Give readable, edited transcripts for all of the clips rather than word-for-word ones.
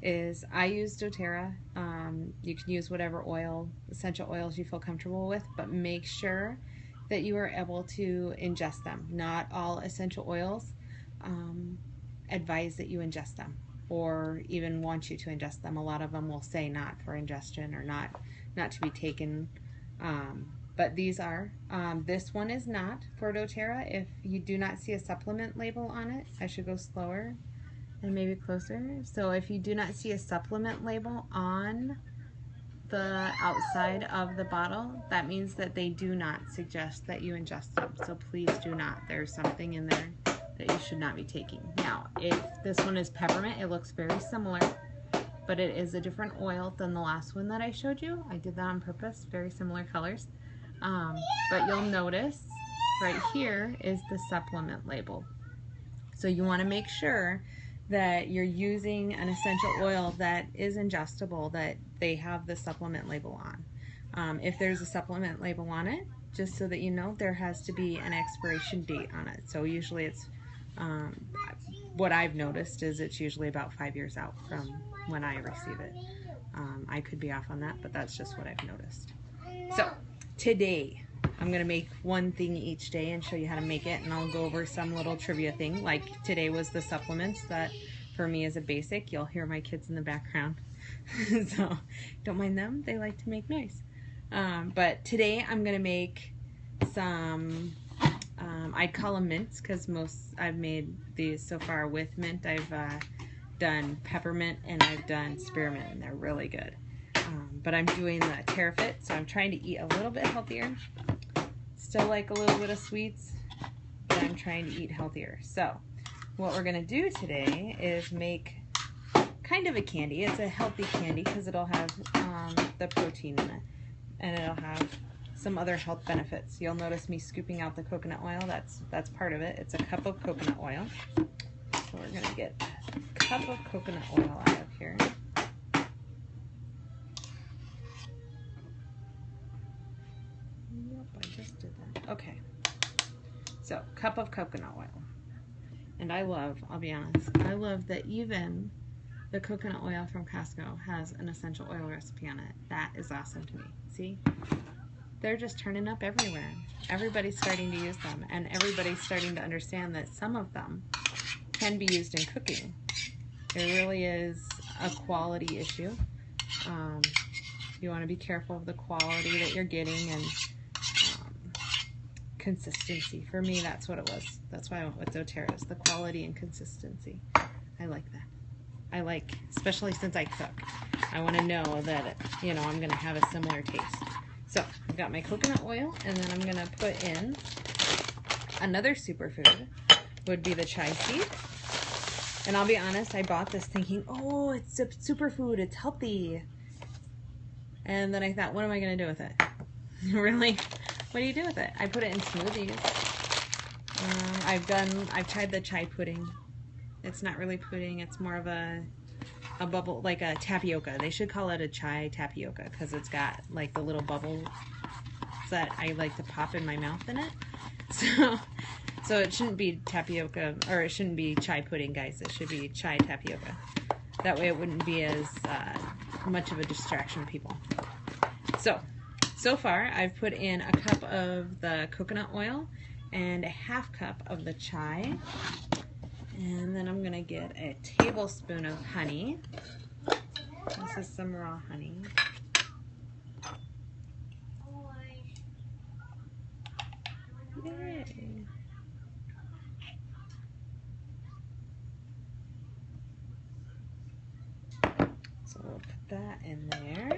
is I use doTERRA. You can use whatever essential oils you feel comfortable with, but make sure that you are able to ingest them. Not all essential oils advise that you ingest them or even want you to ingest them. A lot of them will say not for ingestion or not to be taken. But these are. This one is not for doTERRA. If you do not see a supplement label on it, I should go slower and maybe closer. So if you do not see a supplement label on the outside of the bottle, that means that they do not suggest that you ingest them. So please do not. There's something in there that you should not be taking. Now, if this one is peppermint, it looks very similar, but it is a different oil than the last one that I showed you. I did that on purpose, very similar colors. But you'll notice right here is the supplement label. So you want to make sure that you're using an essential oil that is ingestible, that they have the supplement label on. If there's a supplement label on it, just so that you know, there has to be an expiration date on it. So usually it's, what I've noticed is it's usually about 5 years out from when I receive it. I could be off on that, but that's just what I've noticed. So today, I'm going to make one thing each day and show you how to make it, and I'll go over some little trivia thing. Like today was the supplements that for me is a basic. You'll hear my kids in the background. So don't mind them. They like to make noise. But today I'm going to make some, I'd call them mints because I've made these so far with mint. I've done peppermint and I've done spearmint, and they're really good. But I'm doing the TerraFit, so I'm trying to eat a little bit healthier. Still like a little bit of sweets, but I'm trying to eat healthier. So what we're going to do today is make kind of a candy. It's a healthy candy because it'll have the protein in it, and it'll have some other health benefits. You'll notice me scooping out the coconut oil. That's part of it. It's a cup of coconut oil. So we're going to get a cup of coconut oil out of here. Okay, so cup of coconut oil. And I'll be honest, I love that even the coconut oil from Costco has an essential oil recipe on it. That is awesome to me. See? They're just turning up everywhere. Everybody's starting to use them, and everybody's starting to understand that some of them can be used in cooking. It really is a quality issue. You want to be careful of the quality that you're getting and consistency. For me, that's what it was. That's why I went with doTERRA's, the quality and consistency. I like that. I like, especially since I cook, I want to know that, I'm going to have a similar taste. So I've got my coconut oil, and then I'm going to put in another superfood, would be the chai seed. And I'll be honest, I bought this thinking, oh, it's a superfood, it's healthy. And then I thought, what am I going to do with it? Really? What do you do with it? I put it in smoothies. I've tried the chai pudding. It's not really pudding. It's more of a bubble, like a tapioca. They should call it a chai tapioca because it's got like the little bubbles that I like to pop in my mouth in it. So it shouldn't be tapioca, or it shouldn't be chai pudding, guys. It should be chai tapioca. That way it wouldn't be as much of a distraction to people. So far, I've put in a cup of the coconut oil and a half cup of the chai. And then I'm going to get a tablespoon of honey. This is some raw honey. Yay. So we'll put that in there.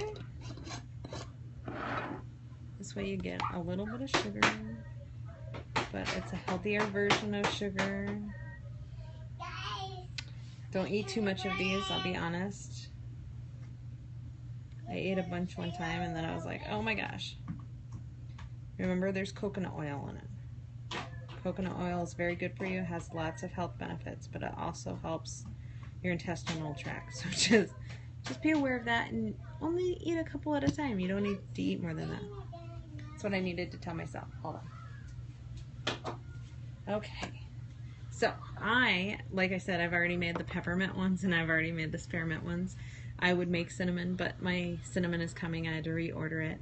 This way you get a little bit of sugar, but it's a healthier version of sugar. Don't eat too much of these, I'll be honest. I ate a bunch one time and then I was like, oh my gosh. Remember, there's coconut oil in it. Coconut oil is very good for you, has lots of health benefits, but it also helps your intestinal tract. So just be aware of that and only eat a couple at a time. You don't need to eat more than that. That's what I needed to tell myself. Hold on. Okay. So like I said, I've already made the peppermint ones and I've already made the spearmint ones. I would make cinnamon, but my cinnamon is coming. I had to reorder it.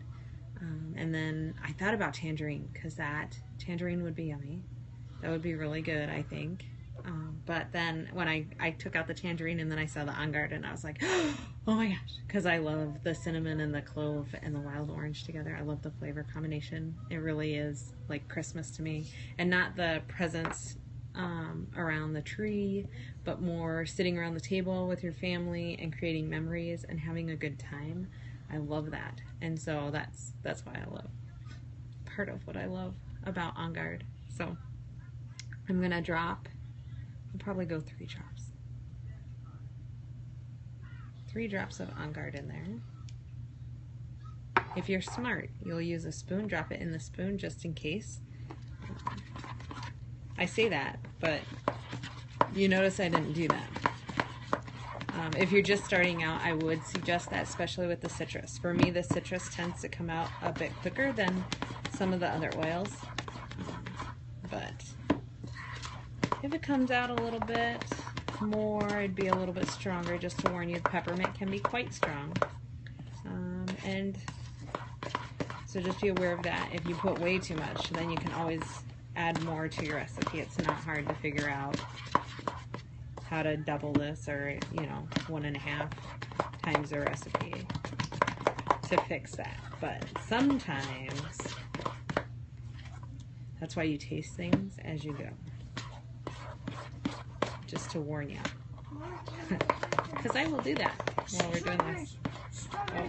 And then I thought about tangerine, because tangerine would be yummy. That would be really good, I think. But then when I took out the tangerine and then I saw the On Guard, and I was like, oh my gosh, because I love the cinnamon and the clove and the wild orange together. I love the flavor combination. It really is like Christmas to me, and not the presents around the tree, but more sitting around the table with your family and creating memories and having a good time. I love that, and so that's why I love, part of what I love about On Guard. So I'm gonna drop, I'll probably go 3 drops. 3 drops of On Guard in there. If you're smart, you'll use a spoon, drop it in the spoon just in case. I say that, but you notice I didn't do that. If you're just starting out, I would suggest that, especially with the citrus. For me, the citrus tends to come out a bit quicker than some of the other oils. But if it comes out a little bit more, it'd be a little bit stronger, just to warn you. The peppermint can be quite strong. And so just be aware of that. If you put way too much, then you can always add more to your recipe. It's not hard to figure out how to double this, or 1.5 times the recipe to fix that. But sometimes that's why you taste things as you go, just to warn you, because I will do that while we're doing this. Oh,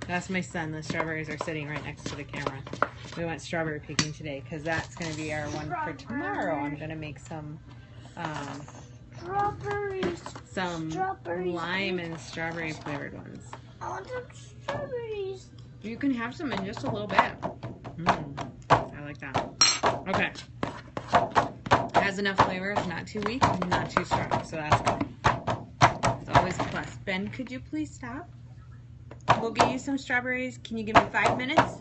that's my son. The strawberries are sitting right next to the camera. We went strawberry picking today because that's going to be our one for tomorrow. I'm going to make some lime and strawberry flavored ones. I want some strawberries. You can have some in just a little bit. I like that. Okay. It has enough flavor. It's not too weak, not too strong, so that's good. It's always a plus. Ben, could you please stop? We'll get you some strawberries. Can you give me 5 minutes?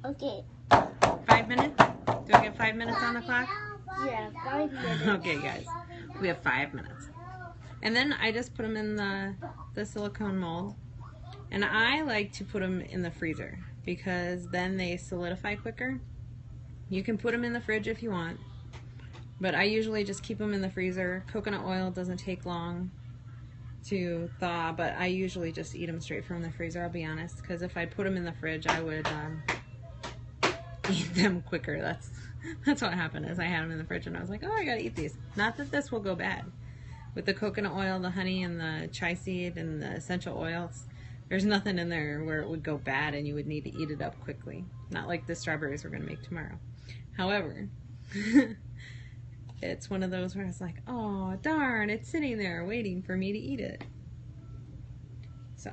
Okay. 5 minutes? Do I get 5 minutes on the clock? Yeah, 5 minutes. Okay, guys. We have 5 minutes. And then I just put them in the silicone mold. And I like to put them in the freezer because then they solidify quicker. You can put them in the fridge if you want, but I usually just keep them in the freezer. Coconut oil doesn't take long to thaw, but I usually just eat them straight from the freezer, I'll be honest, because if I put them in the fridge, I would eat them quicker. That's what happened, is I had them in the fridge and I was like, oh, I gotta eat these. Not that this will go bad. With the coconut oil, the honey, and the chai seed, and the essential oils, there's nothing in there where it would go bad and you would need to eat it up quickly. Not like the strawberries we're gonna make tomorrow. However, it's one of those where it's like, oh, darn, it's sitting there waiting for me to eat it. So,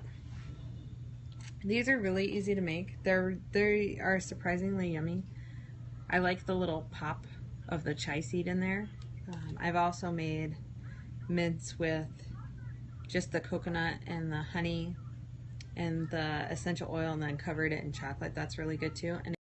these are really easy to make. They are surprisingly yummy. I like the little pop of the chai seed in there. I've also made mints with just the coconut and the honey and the essential oil, and then covered it in chocolate. That's really good too. And